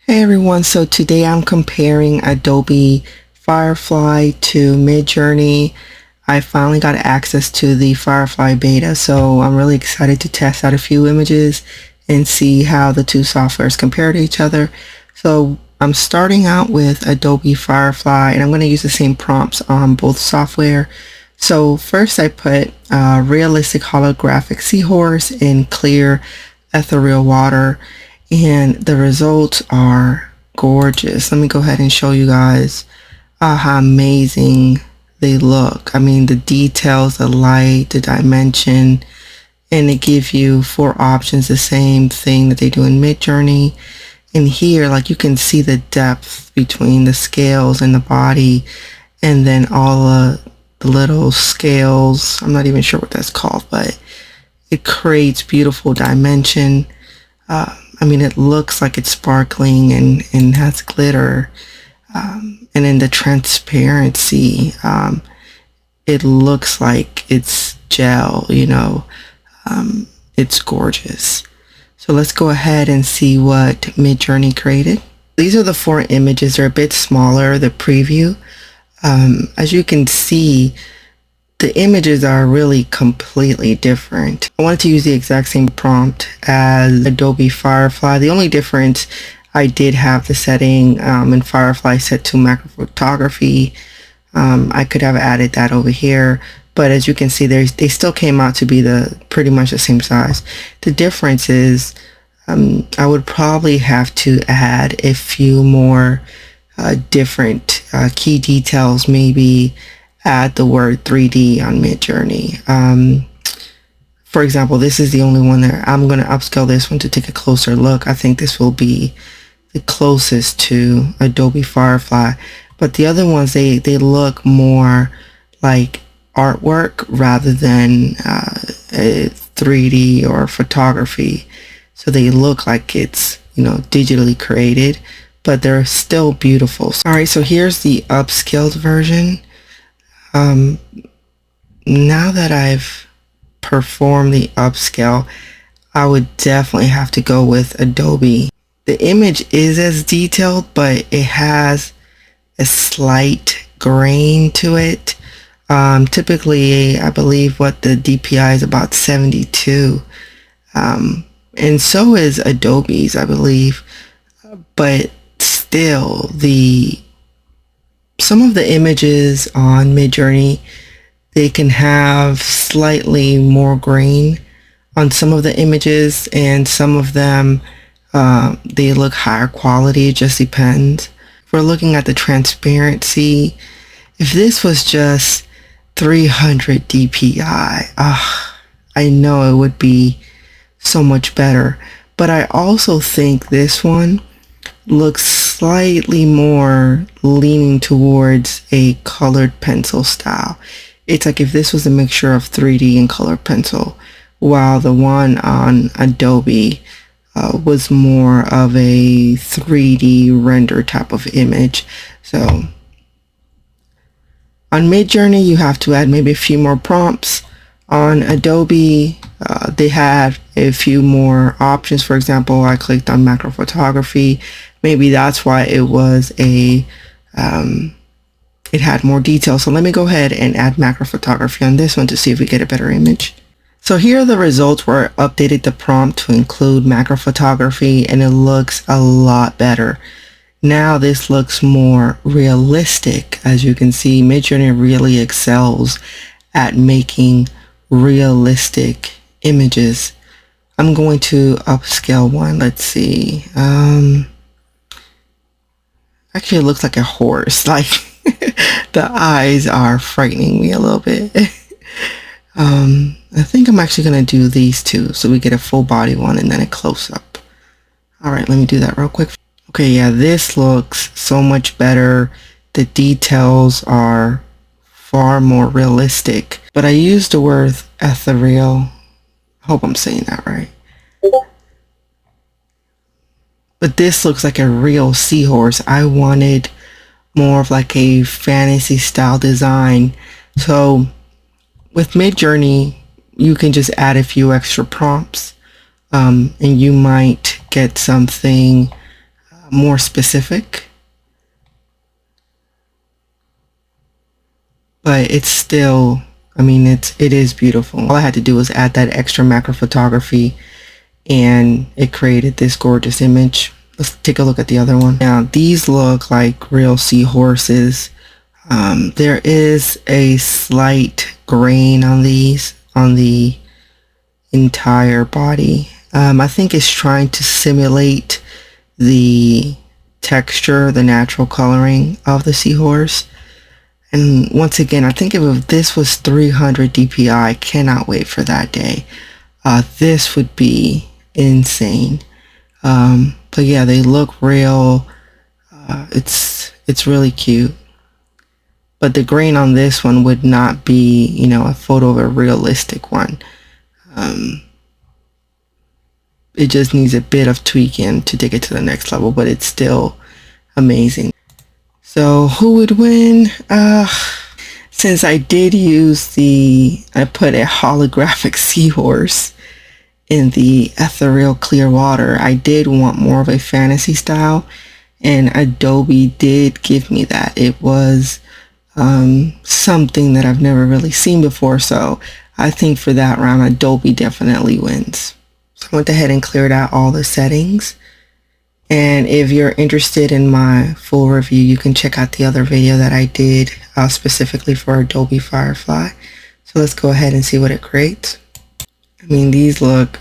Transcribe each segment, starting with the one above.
Hey everyone, so today I'm comparing Adobe Firefly to Midjourney. I finally got access to the Firefly beta, so I'm really excited to test out a few images and see how the two softwares compare to each other. So I'm starting out with Adobe Firefly, and I'm going to use the same prompts on both software. So first I put realistic holographic seahorse in clear ethereal water, and the results are gorgeous. Let me go ahead and show you guys how amazing they look. I mean, the details, the light, the dimension, and they give you 4 options, the same thing that they do in Midjourney. And here, like, you can see the depth between the scales and the body, and then all the little scales. I'm not even sure what that's called, but it creates beautiful dimension. I mean, it looks like it's sparkling and has glitter. And in the transparency, it looks like it's gel, it's gorgeous. So let's go ahead and see what Midjourney created. These are the 4 images. They're a bit smaller, the preview. As you can see, the images are really completely different. I wanted to use the exact same prompt as Adobe Firefly. The only difference, I did have the setting in Firefly set to macro photography. I could have added that over here, but as you can see, they still came out to be pretty much the same size. The difference is I would probably have to add a few more different key details, maybe add the word 3D on Midjourney. For example, this is the only one that I'm going to upscale this one to take a closer look. I think this will be the closest to Adobe Firefly, but the other ones, they look more like artwork rather than 3D or photography. So they look like it's, digitally created, but they're still beautiful. All right, so here's the upscaled version. Now that I've performed the upscale, I would definitely have to go with Adobe. The image is as detailed, but it has a slight grain to it. Typically, I believe what the DPI is about 72. And so is Adobe's, I believe. But still, some of the images on Midjourney, they can have slightly more grain on some of the images, and some of them they look higher quality. It just depends. If we're looking at the transparency, if this was just 300 DPI, I know it would be so much better. But I also think this one looks slightly more leaning towards a colored pencil style. It's like if this was a mixture of 3D and colored pencil, while the one on Adobe was more of a 3D render type of image. So on Midjourney, you have to add maybe a few more prompts. On Adobe, they had a few more options. For example, I clicked on macro photography. Maybe that's why it was it had more detail. So let me go ahead and add macro photography on this one to see if we get a better image. So here are the results where I updated the prompt to include macro photography, and it looks a lot better. Now this looks more realistic. As you can see, Midjourney really excels at making realistic images. I'm going to upscale one. Let's see. Actually, it looks like a horse. Like the eyes are frightening me a little bit. I think I'm actually going to do these two so we get a full body one and then a close up. All right, let me do that real quick. Okay, yeah, this looks so much better. The details are far more realistic, but I used the word ethereal. I hope I'm saying that right. But this looks like a real seahorse. I wanted more of like a fantasy style design. So with Midjourney, you can just add a few extra prompts and you might get something more specific, but it's still, I mean, it is beautiful. All I had to do was add that extra macro photography and it created this gorgeous image. Let's take a look at the other one. Now these look like real seahorses. There is a slight grain on these, on the entire body. I think it's trying to simulate the texture, the natural coloring of the seahorse. And once again, I think if this was 300 DPI, I cannot wait for that day. This would be insane. But yeah, they look real. It's really cute. But the grain on this one would not be, you know, a photo of a realistic one. It just needs a bit of tweaking to take it to the next level, but it's still amazing. So who would win? Since I did use I put a holographic seahorse in the ethereal clear water, I did want more of a fantasy style, and Adobe did give me that. It was something that I've never really seen before, so I think for that round Adobe definitely wins. So I went ahead and cleared out all the settings, and if you're interested in my full review, you can check out the other video that I did specifically for Adobe Firefly. So let's go ahead and see what it creates. I mean, these look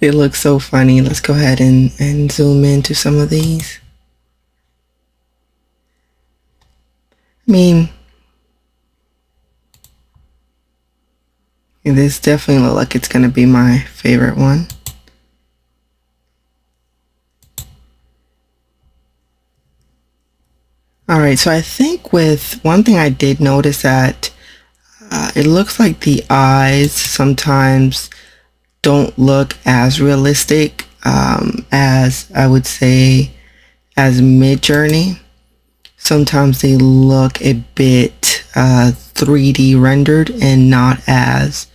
they look so funny. Let's go ahead and zoom into some of these. I mean, this definitely looks like it's gonna be my favorite one. Alright, so I think with one thing I did notice that it looks like the eyes sometimes don't look as realistic as I would say as Midjourney. Sometimes they look a bit 3D rendered and not as,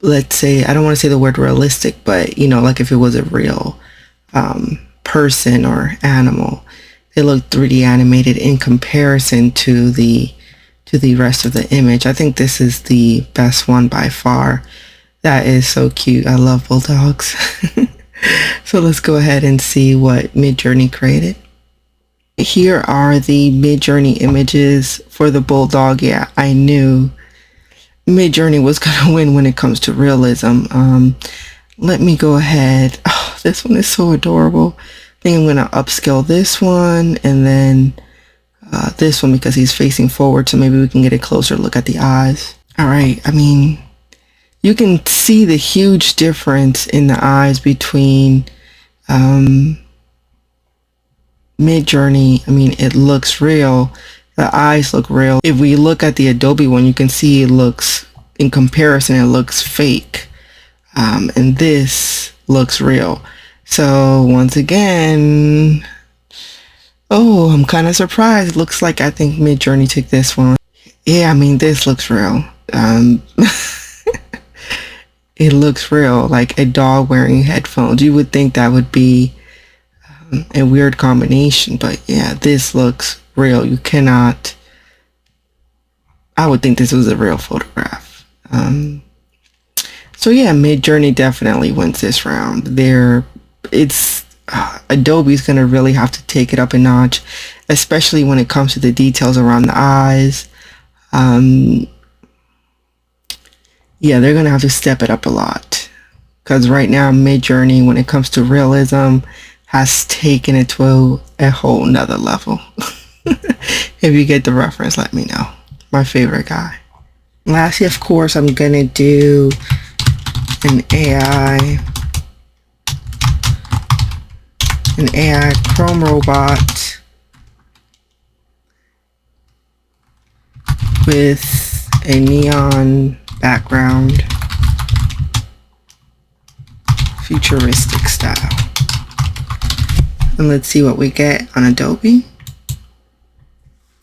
let's say, I don't want to say the word realistic, but you know, like if it was a real person or animal, they look 3D animated in comparison to the rest of the image. I think this is the best one by far. That is so cute. I love bulldogs. So let's go ahead and see what Midjourney created. Here are the Midjourney images for the bulldog. Yeah, I knew Midjourney was gonna win when it comes to realism. Let me go ahead. Oh, this one is so adorable. I think I'm gonna upscale this one and then this one because he's facing forward, so maybe we can get a closer look at the eyes. All right, I mean, you can see the huge difference in the eyes between Midjourney. I mean, it looks real. The eyes look real. If we look at the Adobe one, you can see it looks, in comparison, it looks fake. And this looks real. So once again, oh, I'm kind of surprised. Looks like I think Midjourney took this one. Yeah, I mean, this looks real. It looks real, like a dog wearing headphones. You would think that would be a weird combination, but yeah, this looks real. You cannot, I would think this was a real photograph. So yeah, Midjourney definitely wins this round. Adobe's gonna really have to take it up a notch, especially when it comes to the details around the eyes. Yeah, they're gonna have to step it up a lot, because right now Midjourney, when it comes to realism, has taken it to a whole nother level. If you get the reference, let me know. My favorite guy. Lastly, of course, I'm gonna do an AI Chrome robot with a neon background, futuristic style. And let's see what we get on Adobe.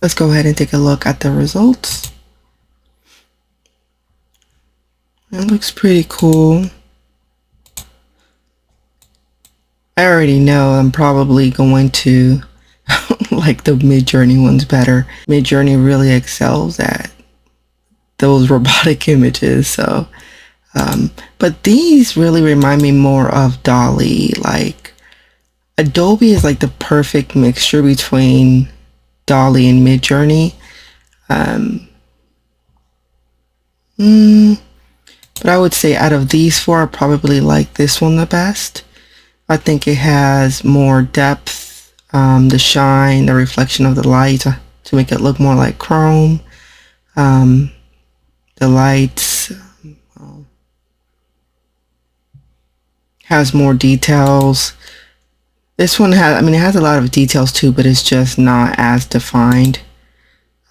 Let's go ahead and take a look at the results. It looks pretty cool. I already know I'm probably going to like the Midjourney ones better. Midjourney really excels at those robotic images. So, but these really remind me more of dalle. Like Adobe is like the perfect mixture between dalle and Midjourney. Um, but I would say out of these four, I probably like this one the best. I think it has more depth, the shine, the reflection of the light to make it look more like chrome. The lights has more details. This one has, I mean, it has a lot of details too, but it's just not as defined.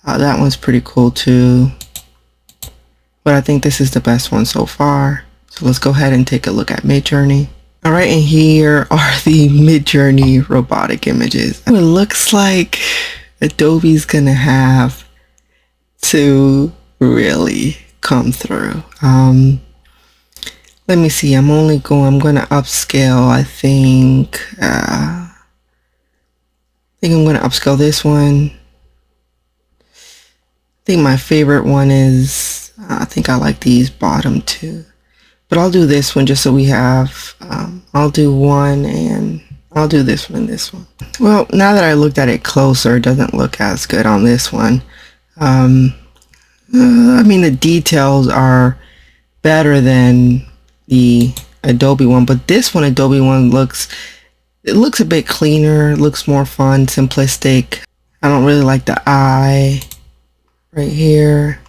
That one's pretty cool too. But I think this is the best one so far. So let's go ahead and take a look at Midjourney. All right, and here are the Midjourney robotic images. It looks like Adobe's gonna have to really come through. Let me see. I'm gonna upscale. I think I'm gonna upscale this one. I think my favorite one is, I think I like these bottom two. But I'll do this one just so we have, I'll do one and I'll do this one and this one. Well, now that I looked at it closer, it doesn't look as good on this one. I mean, the details are better than the Adobe one, but this one, Adobe one, looks a bit cleaner, looks more fun, simplistic. I don't really like the eye right here.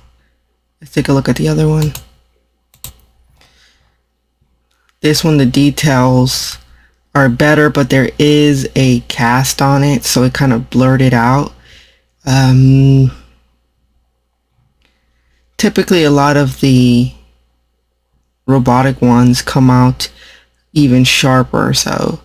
Let's take a look at the other one. This one, the details are better, but there is a cast on it, so it kind of blurred it out. Typically, a lot of the robotic ones come out even sharper, so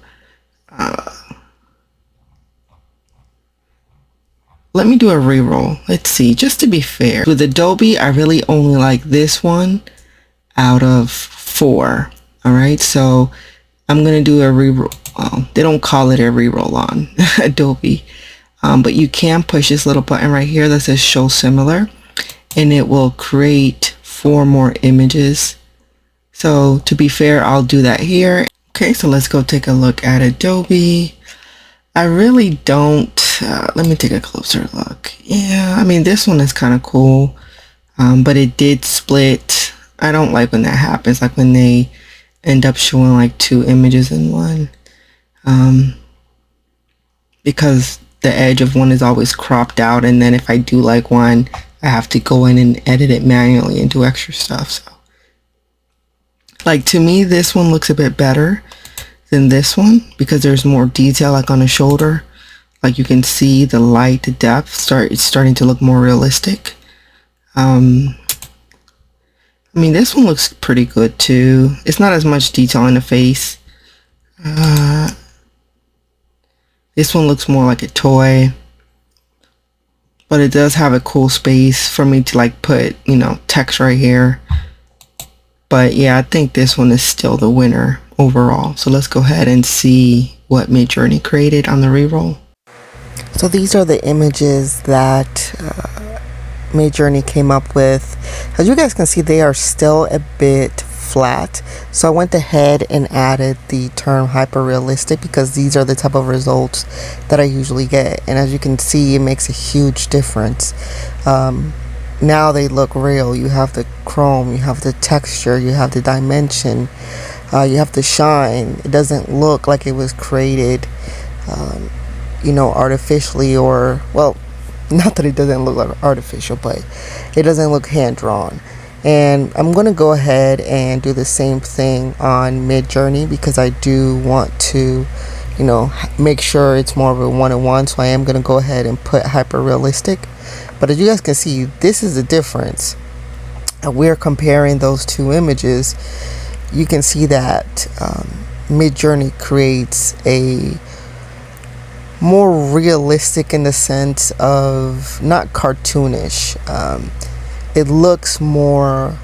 let me do a reroll. Let's see, just to be fair. With Adobe, I really only like this one out of 4. All right, so I'm gonna do a reroll. Well, they don't call it a reroll on Adobe, but you can push this little button right here that says show similar, and it will create 4 more images. So to be fair, I'll do that here. Okay, so let's go take a look at Adobe. I really don't, let me take a closer look. Yeah, I mean, this one is kind of cool, but it did split. I don't like when that happens, like when they end up showing like 2 images in one, because the edge of one is always cropped out, and then if I do like one, I have to go in and edit it manually and do extra stuff. So like, to me, this one looks a bit better than this one because there's more detail, like on the shoulder. Like you can see the light, the depth it's starting to look more realistic. I mean, this one looks pretty good too. It's not as much detail in the face. This one looks more like a toy, but it does have a cool space for me to like put, you know, text right here. But yeah, I think this one is still the winner overall. So let's go ahead and see what Midjourney created on the reroll. So these are the images that Midjourney came up with. As you guys can see, they are still a bit flat. So I went ahead and added the term hyper realistic because these are the type of results that I usually get. And as you can see, it makes a huge difference. Now they look real. You have the chrome, you have the texture, you have the dimension, you have the shine. It doesn't look like it was created, you know, artificially, or, well, not that it doesn't look like artificial, but it doesn't look hand-drawn. And I'm going to go ahead and do the same thing on Midjourney because I do want to, you know, make sure it's more of a one-on-one. So I am going to go ahead and put hyper realistic. But as you guys can see, this is the difference. We're comparing those 2 images. You can see that Midjourney creates a more realistic in the sense of not cartoonish. It looks more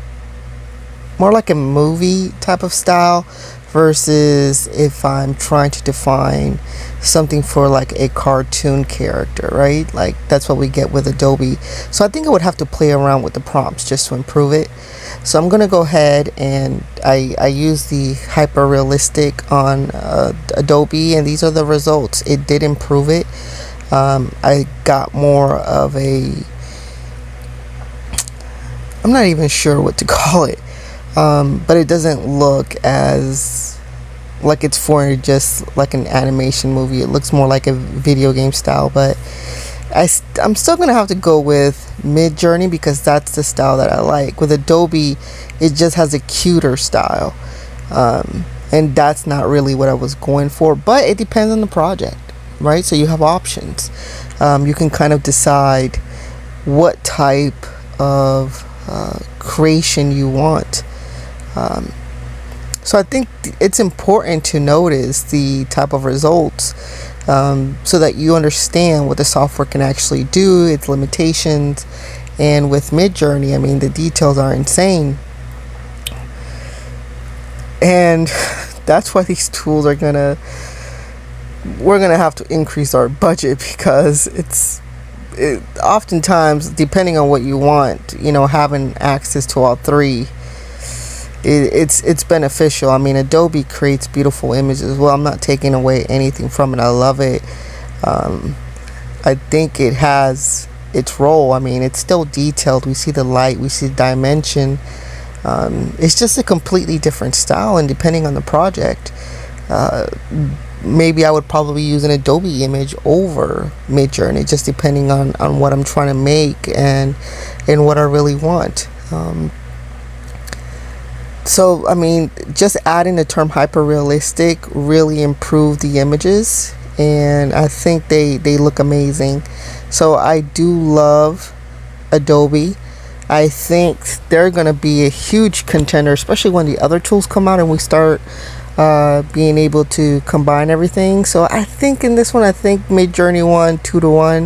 like a movie type of style versus if I'm trying to define something for like a cartoon character, right? Like that's what we get with Adobe. So I think I would have to play around with the prompts just to improve it. So I'm gonna go ahead and I use the hyper realistic on Adobe, and these are the results. It did improve it. I got more of a, I'm not even sure what to call it, but it doesn't look as like it's for just like an animation movie. It looks more like a video game style, but I'm still gonna have to go with Midjourney because that's the style that I like. With Adobe, it just has a cuter style, and that's not really what I was going for, but it depends on the project, right? So you have options. You can kind of decide what type of creation you want. So I think it's important to notice the type of results, so that you understand what the software can actually do, its limitations. And with Midjourney, I mean, the details are insane, and that's why these tools are we're gonna have to increase our budget, because oftentimes, depending on what you want, having access to all three, it's beneficial. I mean, Adobe creates beautiful images. Well, I'm not taking away anything from it. I love it. I think it has its role. I mean, it's still detailed. We see the light, we see the dimension. It's just a completely different style, and depending on the project, maybe I would probably use an Adobe image over Midjourney, just depending on what I'm trying to make and what I really want. So I mean, just adding the term hyper realistic really improved the images, and I think they look amazing. So I do love Adobe. I think they're going to be a huge contender, especially when the other tools come out and we start being able to combine everything. So I think in this one, I think Midjourney won 2-1.